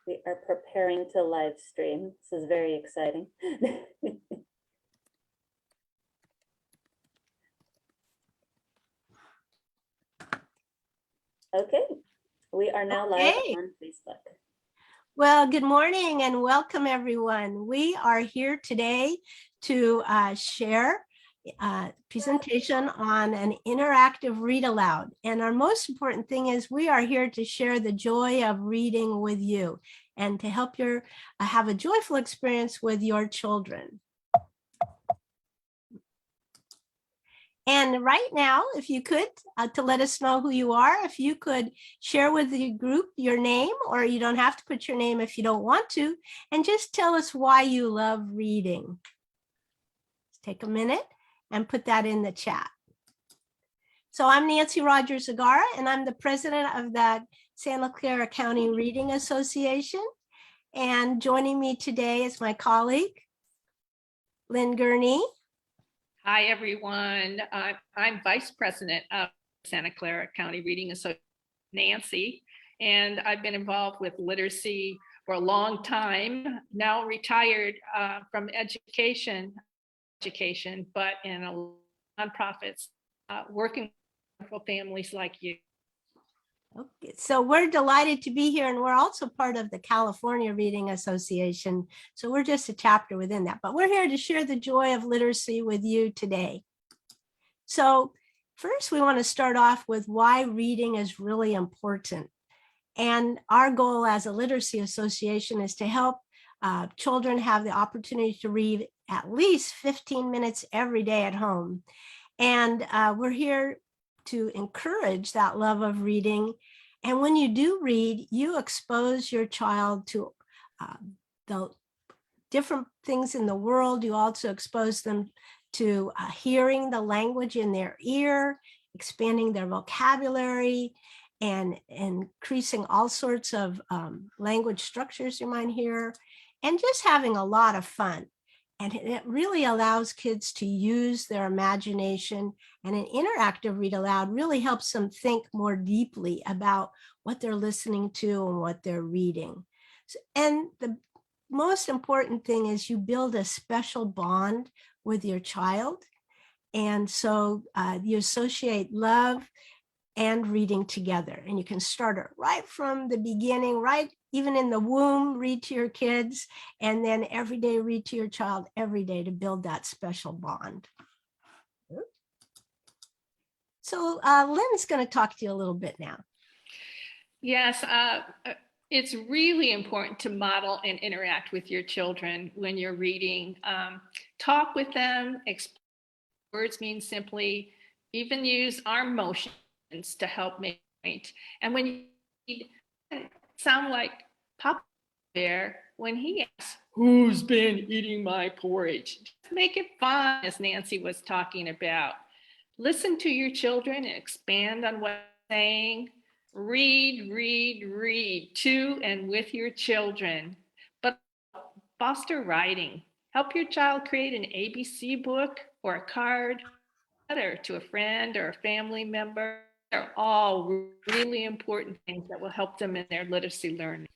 We are preparing to live stream. This is very exciting. Okay, we are now live on Facebook. Well, good morning and welcome everyone. We are here today to share a presentation on an interactive read aloud. And our most important thing is we are here to share the joy of reading with you and to help you have a joyful experience with your children. And right now, if you could, to let us know who you are, if you could share with the group your name, or you don't have to put your name if you don't want to, and just tell us why you love reading. Take a minute and put that in the chat. So I'm Nancy Rogers-Zagara, and I'm the president of the Santa Clara County Reading Association. And joining me today is my colleague, Lynn Gurney. Hi, everyone. I'm Vice President of Santa Clara County Reading Association, Nancy, and I've been involved with literacy for a long time, now retired from education, but in a nonprofits, working with families like you. Okay, so we're delighted to be here, and we're also part of the California Reading Association. So we're just a chapter within that, but we're here to share the joy of literacy with you today. So first, we want to start off with why reading is really important. And our goal as a literacy association is to help children have the opportunity to read at least 15 minutes every day at home. And we're here to encourage that love of reading. And when you do read, you expose your child to the different things in the world. You also expose them to hearing the language in their ear, expanding their vocabulary, and increasing all sorts of language structures you might hear, and just having a lot of fun. And it really allows kids to use their imagination, and an interactive read aloud really helps them think more deeply about what they're listening to and what they're reading. And the most important thing is you build a special bond with your child. And so you associate love and reading together, and you can start it right from the beginning, right even in the womb, read to your kids, and then every day read to your child every day to build that special bond. So Lynn's going to talk to you a little bit now. Yes, it's really important to model and interact with your children when you're reading. Talk with them, words mean simply, even use arm motions to help make point. And when you read, sound like Papa Bear when he asks, "Who's been eating my porridge?" Just make it fun, as Nancy was talking about. Listen to your children and expand on what they're saying. Read, read, read to and with your children. But foster writing. Help your child create an ABC book or a card, letter to a friend or a family member. They're all really important things that will help them in their literacy learning.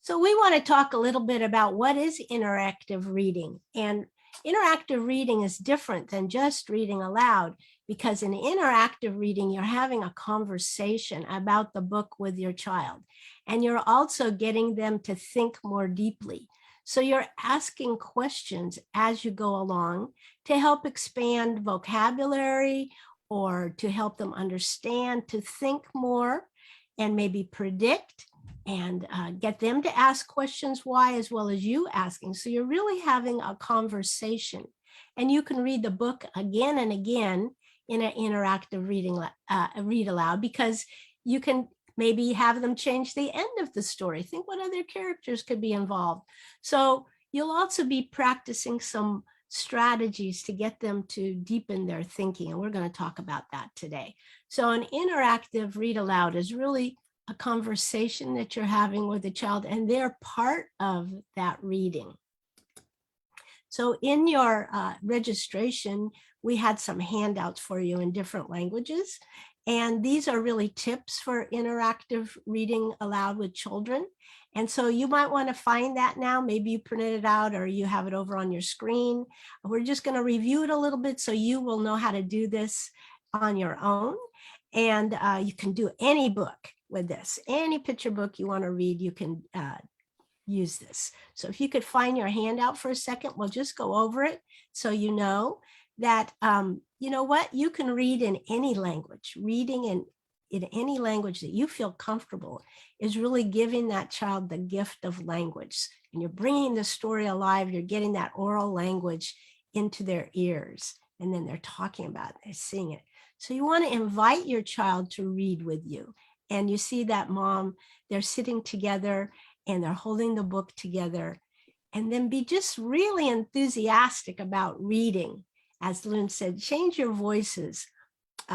So we want to talk a little bit about what is interactive reading. And interactive reading is different than just reading aloud, because in interactive reading, you're having a conversation about the book with your child, and you're also getting them to think more deeply. So you're asking questions as you go along to help expand vocabulary, or to help them understand, to think more, and maybe predict, and get them to ask questions why, as well as you asking. So you're really having a conversation, and you can read the book again and again in an interactive read aloud, because you can maybe have them change the end of the story. Think what other characters could be involved. So you'll also be practicing some strategies to get them to deepen their thinking, and we're going to talk about that today. So an interactive read aloud is really a conversation that you're having with the child, and they're part of that reading. So in your registration, we had some handouts for you in different languages, And these are really tips for interactive reading aloud with children. And so you might want to find that now. Maybe you printed it out or you have it over on your screen. We're just going to review it a little bit so you will know how to do this on your own. And you can do any book with this. Any picture book you want to read, you can use this. So if you could find your handout for a second, we'll just go over it so you know that, you know what, you can read in any language. Reading in any language that you feel comfortable is really giving that child the gift of language. And you're bringing the story alive. You're getting that oral language into their ears. And then they're talking about it, they're seeing it. So you want to invite your child to read with you. And you see that mom, they're sitting together and they're holding the book together. And then be just really enthusiastic about reading. As Lynn said, change your voices.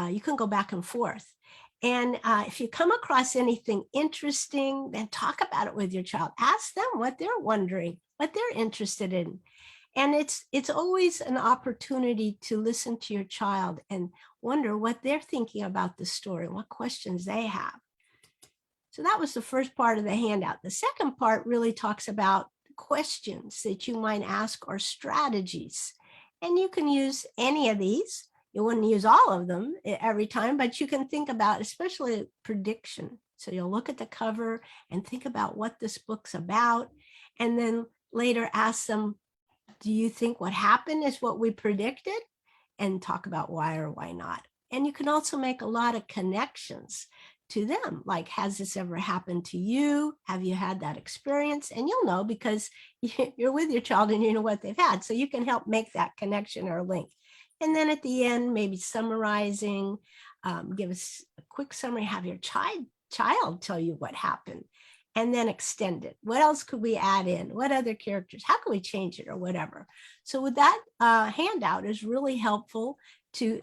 You can go back and forth. And if you come across anything interesting, then talk about it with your child. Ask them what they're wondering, what they're interested in. And it's always an opportunity to listen to your child and wonder what they're thinking about the story, what questions they have. So that was the first part of the handout. The second part really talks about questions that you might ask or strategies. And you can use any of these. You wouldn't use all of them every time, but you can think about, especially prediction. So you'll look at the cover and think about what this book's about. And then later ask them, do you think what happened is what we predicted? And talk about why or why not. And you can also make a lot of connections to them. Like, has this ever happened to you? Have you had that experience? And you'll know because you're with your child and you know what they've had. So you can help make that connection or link. And then at the end, maybe summarizing, give us a quick summary, have your child tell you what happened, and then extend it. What else could we add in? What other characters? How can we change it or whatever? So with that handout is really helpful to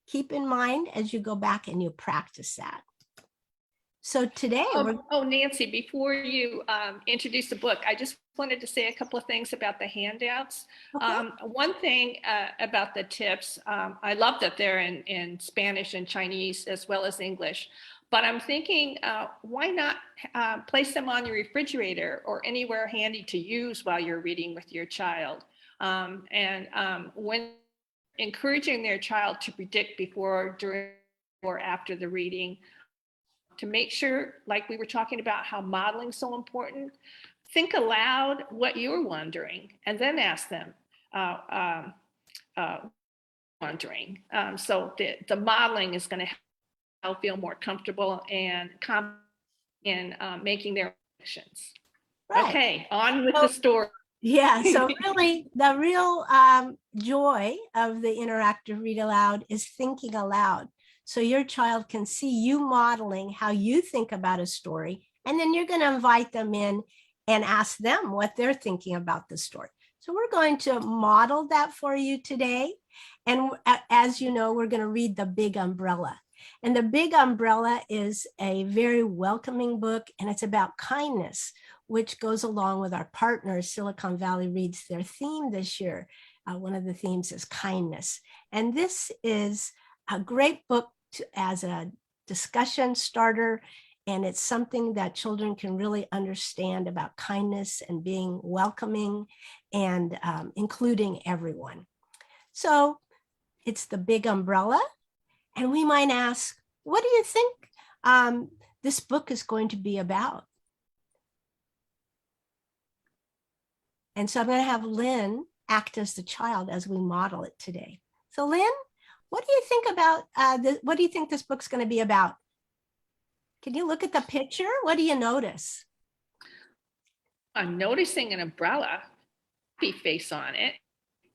keep in mind as you go back and you practice that. So today, Nancy, before you introduce the book, I just wanted to say a couple of things about the handouts. Okay. One thing about the tips, I love that they're in Spanish and Chinese as well as English, but I'm thinking, why not place them on your refrigerator or anywhere handy to use while you're reading with your child? When encouraging their child to predict before, during, or after the reading, to make sure, like we were talking about how modeling is so important, think aloud what you're wondering and then ask them wondering. So the modeling is going to help feel more comfortable and confident in making their predictions. Right. Okay, on with the story. Yeah, so really the real joy of the interactive read aloud is thinking aloud. So your child can see you modeling how you think about a story, and then you're going to invite them in and ask them what they're thinking about the story. So we're going to model that for you today. And as you know, we're going to read The Big Umbrella. And The Big Umbrella is a very welcoming book, and it's about kindness, which goes along with our partners. Silicon Valley Reads, their theme this year. One of the themes is kindness. And this is a great book as a discussion starter, and it's something that children can really understand about kindness and being welcoming and including everyone. So it's The Big Umbrella, and we might ask, what do you think this book is going to be about? And so I'm going to have Lynn act as the child as we model it today. So Lynn, what do you think about what do you think this book's going to be about? Can you look at the picture? What do you notice? I'm noticing an umbrella, happy face on it,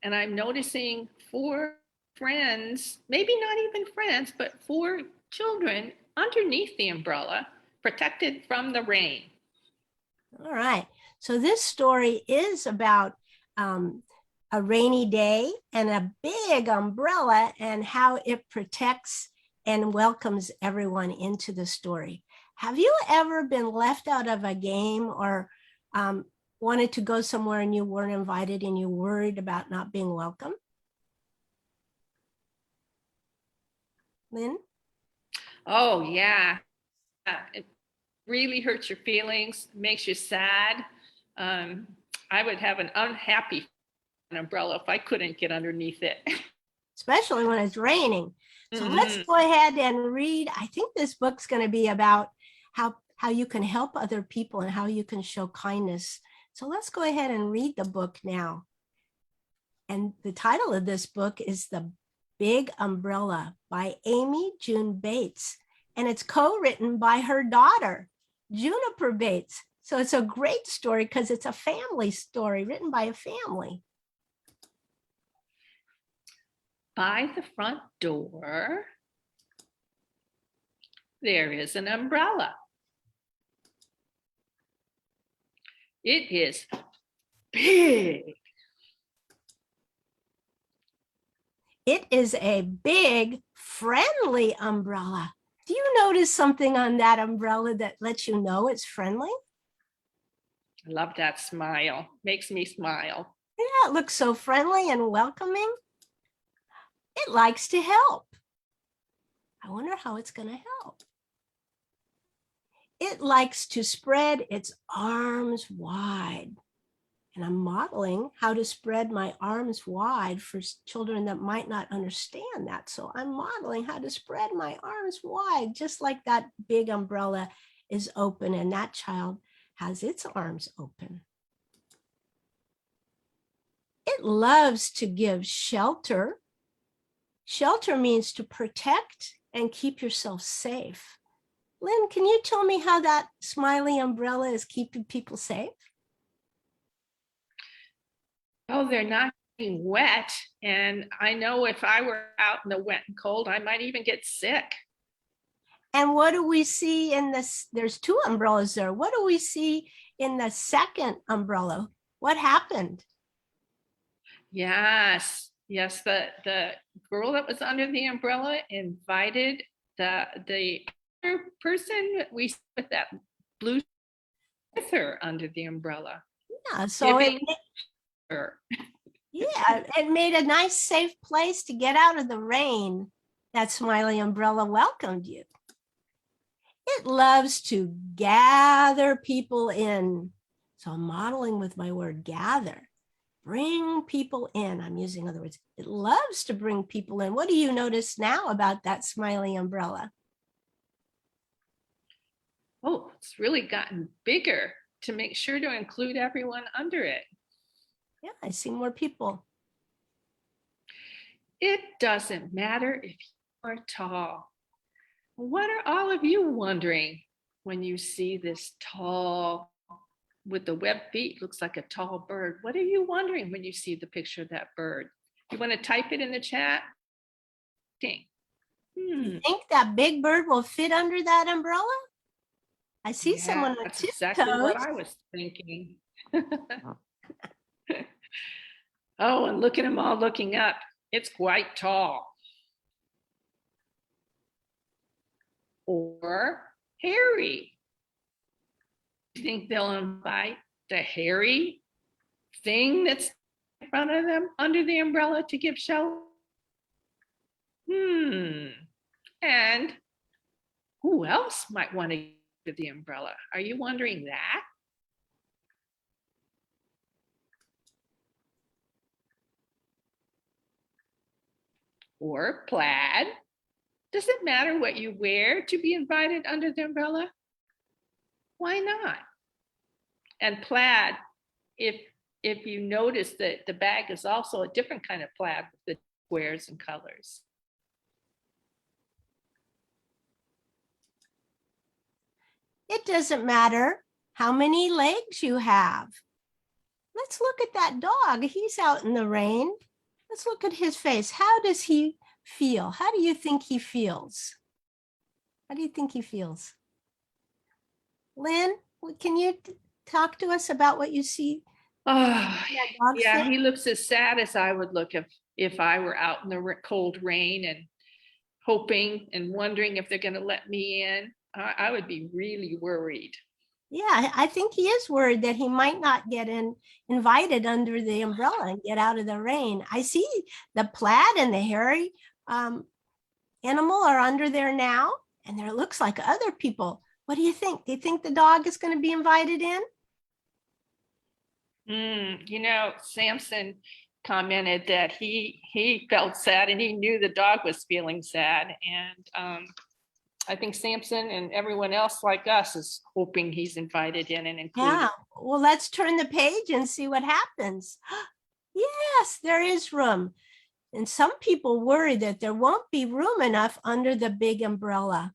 and I'm noticing 4 friends, maybe not even friends, but 4 children underneath the umbrella, protected from the rain. All right. So this story is about a rainy day and a big umbrella and how it protects and welcomes everyone into the story. Have you ever been left out of a game or wanted to go somewhere and you weren't invited and you worried about not being welcome? Lynn? Oh, yeah. It really hurts your feelings, makes you sad. I would have an unhappy umbrella if I couldn't get underneath it. Especially when it's raining. So let's Mhm. go ahead and read. I think this book's going to be about how you can help other people and how you can show kindness. So let's go ahead and read the book now. And the title of this book is The Big Umbrella by Amy June Bates. And it's co-written by her daughter, Juniper Bates. So it's a great story because it's a family story written by a family. By the front door, there is an umbrella. It is big. It is a big, friendly umbrella. Do you notice something on that umbrella that lets you know it's friendly? I love that smile. Makes me smile. Yeah, it looks so friendly and welcoming. It likes to help. I wonder how it's going to help. It likes to spread its arms wide. And I'm modeling how to spread my arms wide for children that might not understand that. So I'm modeling how to spread my arms wide, just like that big umbrella is open and that child has its arms open. It loves to give shelter. Shelter means to protect and keep yourself safe. Lynn, can you tell me how that smiley umbrella is keeping people safe? Oh, they're not getting wet. And I know if I were out in the wet and cold, I might even get sick. And what do we see in this? There's two umbrellas there. What do we see in the second umbrella? What happened? Yes, yes. The girl that was under the umbrella invited the other person we with that blue with her under the umbrella. Yeah, so Giving her. it made a nice safe place to get out of the rain. That smiley umbrella welcomed you. It loves to gather people in. So I'm modeling with my word gather. Bring people in. I'm using other words. It loves to bring people in. What do you notice now about that smiley umbrella? Oh, it's really gotten bigger to make sure to include everyone under it. Yeah, I see more people. It doesn't matter if you are tall. What are all of you wondering when you see this tall, with the web feet, looks like a tall bird? What are you wondering when you see the picture of that bird? You want to type it in the chat? You think that big bird will fit under that umbrella? I see Yeah, someone with that's tiptoes. exactly what I was thinking. Oh, and look at them all looking up. It's quite tall. Or hairy. You think they'll invite the hairy thing that's in front of them under the umbrella to give shelter? And who else might want to get the umbrella? Are you wondering that? Or plaid? Does it matter what you wear to be invited under the umbrella? Why not? And plaid, if you notice that the bag is also a different kind of plaid with the squares and colors. It doesn't matter how many legs you have. Let's look at that dog. He's out in the rain. Let's look at his face. How does he feel? How do you think he feels? How do you think he feels? Lynn, can you talk to us about what you see? Oh, yeah, face? he looks as sad as I would look if I were out in the cold rain and hoping and wondering if they're going to let me in. I would be really worried. Yeah, I think he is worried that he might not get invited under the umbrella and get out of the rain. I see the plaid and the hairy animal are under there now, And there looks like other people. What do you think? Do you think the dog is going to be invited in? You know, Samson commented that he felt sad and he knew the dog was feeling sad. And I think Samson and everyone else like us is hoping he's invited in and included. Yeah. Well, let's turn the page and see what happens. Yes, there is room. And some people worry that there won't be room enough under the big umbrella.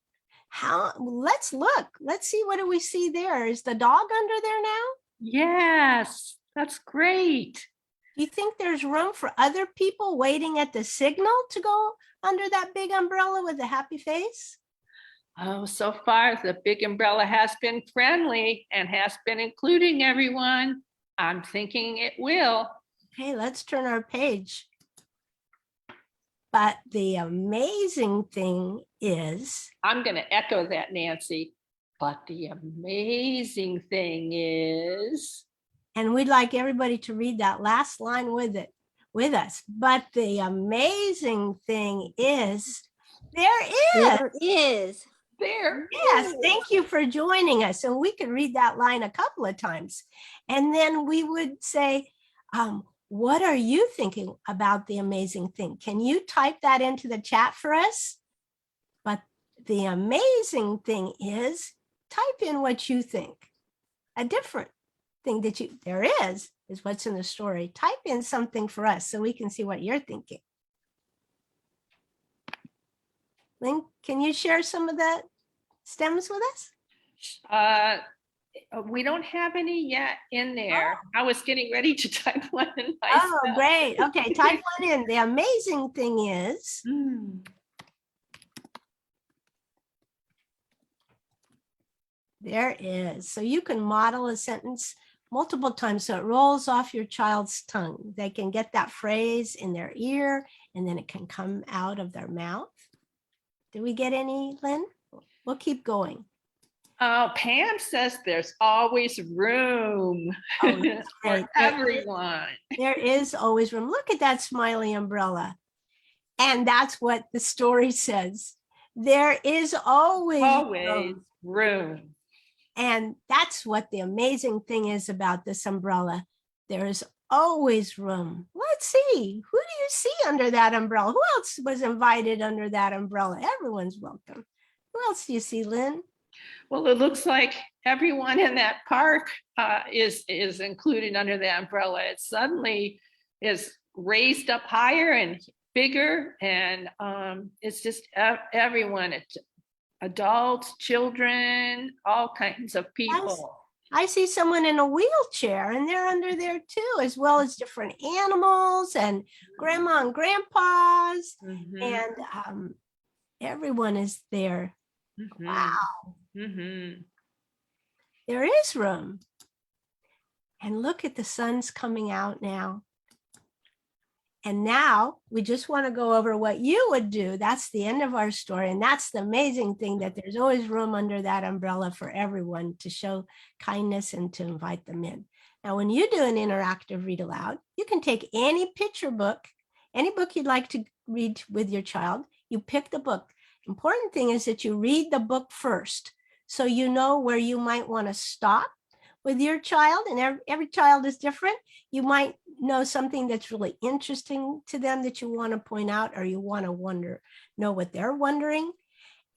Let's look. Let's see, what do we see there? Is the dog under there now? Yes, that's great. Do you think there's room for other people waiting at the signal to go under that big umbrella with a happy face? Oh, so far the big umbrella has been friendly and has been including everyone. I'm thinking it will. Okay, let's turn our page. But the amazing thing is, I'm going to echo that, Nancy. But the amazing thing is, and we'd like everybody to read that last line with us. But the amazing thing is, there is. There. Yes, thank you for joining us. And we could read that line a couple of times. And then we would say, what are you thinking about the amazing thing? Can you type that into the chat for us? But the amazing thing is, type in what you think. A different thing that there is what's in the story. Type in something for us so we can see what you're thinking. Lynn, can you share some of the stems with us? We don't have any yet in there. I was getting ready to type one in myself. Oh, great. Okay, type one in. The amazing thing is. There is. So you can model a sentence multiple times so it rolls off your child's tongue. They can get that phrase in their ear and then it can come out of their mouth. Did we get any, Lynn? We'll keep going. Pam says there's always room for everyone. There is always room. Look at that smiley umbrella. And that's what the story says. There is always room. And that's what the amazing thing is about this umbrella. There is always room. Let's see. Who do you see under that umbrella? Who else was invited under that umbrella? Everyone's welcome. Who else do you see, Lynn? Well, it looks like everyone in that park is included under the umbrella. It suddenly is raised up higher and bigger, and it's just everyone. It's adults, children, all kinds of people. I see someone in a wheelchair and they're under there too, as well as different animals and grandma and grandpas, and everyone is there. Wow. There is room. And look at the sun's coming out now. And now we just want to go over what you would do. That's the end of our story. And that's the amazing thing, that there's always room under that umbrella for everyone to show kindness and to invite them in. Now, when you do an interactive read aloud, you can take any picture book, any book you'd like to read with your child. You pick the book. Important thing is that you read the book first, so you know where you might want to stop with your child, and every child is different. You might know something that's really interesting to them that you want to point out, or you want to know what they're wondering.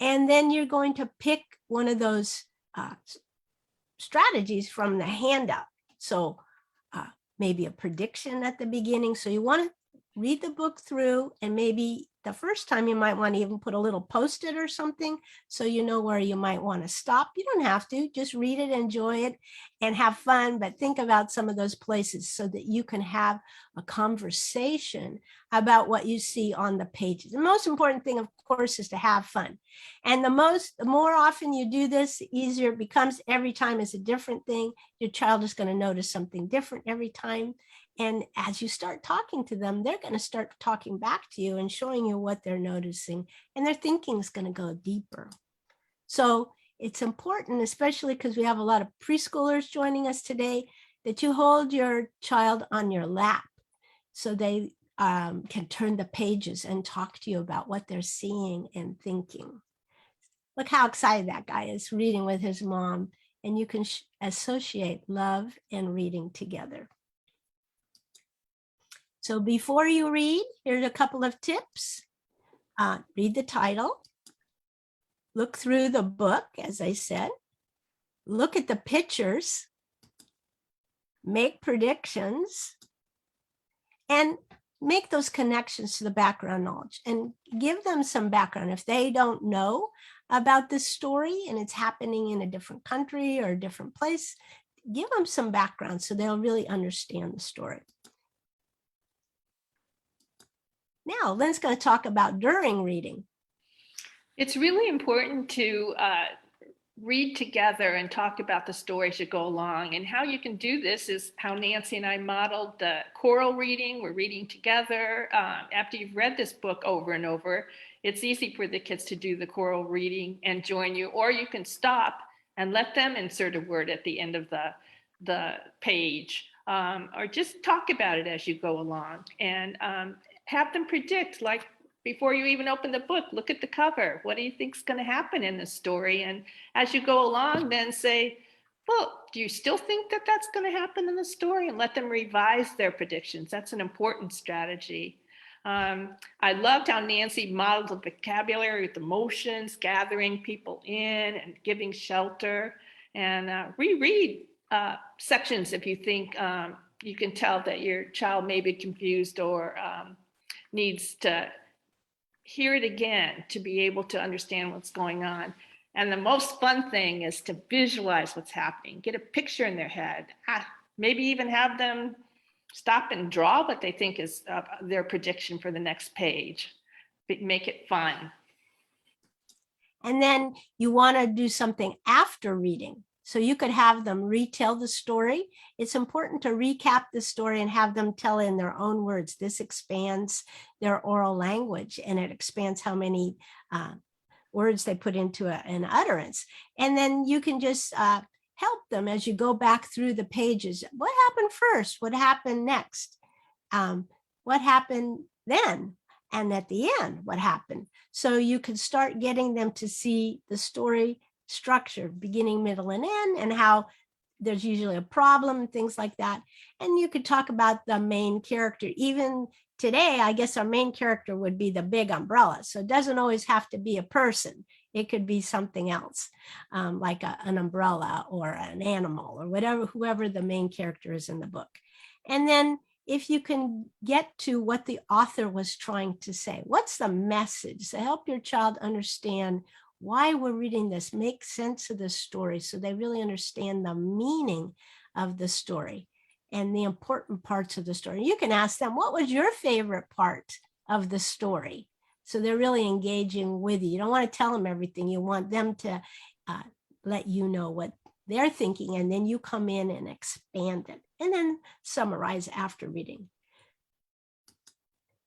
And then you're going to pick one of those strategies from the handout. So maybe a prediction at the beginning. So you want to read the book through, and maybe the first time you might want to even put a little post-it or something so you know where you might want to stop. You don't have to, just read it, enjoy it, and have fun, but think about some of those places so that you can have a conversation about what you see on the pages. The most important thing, of course, is to have fun. And the more often you do this, the easier it becomes. Every time is a different thing. Your child is going to notice something different every time. And as you start talking to them, they're going to start talking back to you and showing you what they're noticing, and their thinking is going to go deeper. So it's important, especially because we have a lot of preschoolers joining us today, that you hold your child on your lap so they can turn the pages and talk to you about what they're seeing and thinking. Look how excited that guy is reading with his mom. And you can associate love and reading together. So before you read, here's a couple of tips. Read the title. Look through the book, as I said. Look at the pictures. Make predictions. And make those connections to the background knowledge and give them some background. If they don't know about this story and it's happening in a different country or a different place, give them some background so they'll really understand the story. Now, Lynn's going to talk about during reading. It's really important to read together and talk about the story as you go along. And how you can do this is how Nancy and I modeled the choral reading. We're reading together. After you've read this book over and over, it's easy for the kids to do the choral reading and join you, or you can stop and let them insert a word at the end of the page, or just talk about it as you go along, and have them predict, like, before you even open the book, look at the cover. What do you think is going to happen in the story? And as you go along, then say, well, do you still think that that's going to happen in the story? And let them revise their predictions. That's an important strategy. I loved how Nancy modeled the vocabulary with emotions, gathering people in and giving shelter. And reread sections if you think you can tell that your child may be confused or needs to hear it again to be able to understand what's going on. And the most fun thing is to visualize what's happening, get a picture in their head, maybe even have them stop and draw what they think is their prediction for the next page. But make it fun. And then you want to do something after reading. So you could have them retell the story. It's important to recap the story and have them tell in their own words. This expands their oral language, and it expands how many words they put into an utterance. And then you can just help them as you go back through the pages. What happened first? What happened next? What happened then? And at the end, what happened? So you can start getting them to see the story structure, beginning, middle, and end, and how there's usually a problem, things like that. And you could talk about the main character. Even today, I guess our main character would be the big umbrella. So it doesn't always have to be a person. It could be something else, like an umbrella or an animal or whatever, whoever the main character is in the book. And then if you can get to what the author was trying to say, what's the message to help your child understand why we're reading this, make sense of the story so they really understand the meaning of the story and the important parts of the story. You can ask them, what was your favorite part of the story? So they're really engaging with you. You don't want to tell them everything. You want them to let you know what they're thinking, and then you come in and expand it and then summarize after reading.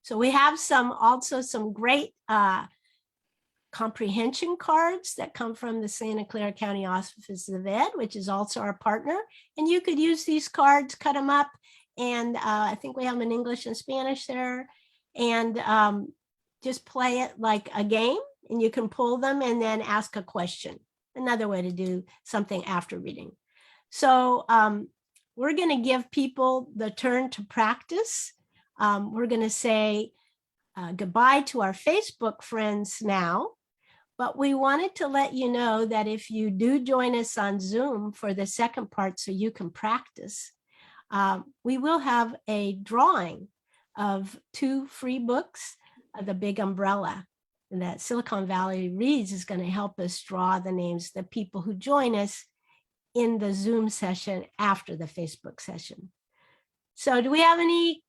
So we have also some great comprehension cards that come from the Santa Clara County Office of Ed, which is also our partner. And you could use these cards, cut them up, and I think we have them in English and Spanish there, and just play it like a game, and you can pull them and then ask a question. Another way to do something after reading. So we're going to give people the turn to practice. We're going to say goodbye to our Facebook friends now. But we wanted to let you know that if you do join us on Zoom for the second part so you can practice, we will have a drawing of 2 free books, The Big Umbrella, and that Silicon Valley Reads is going to help us draw the names of the people who join us in the Zoom session after the Facebook session. So do we have any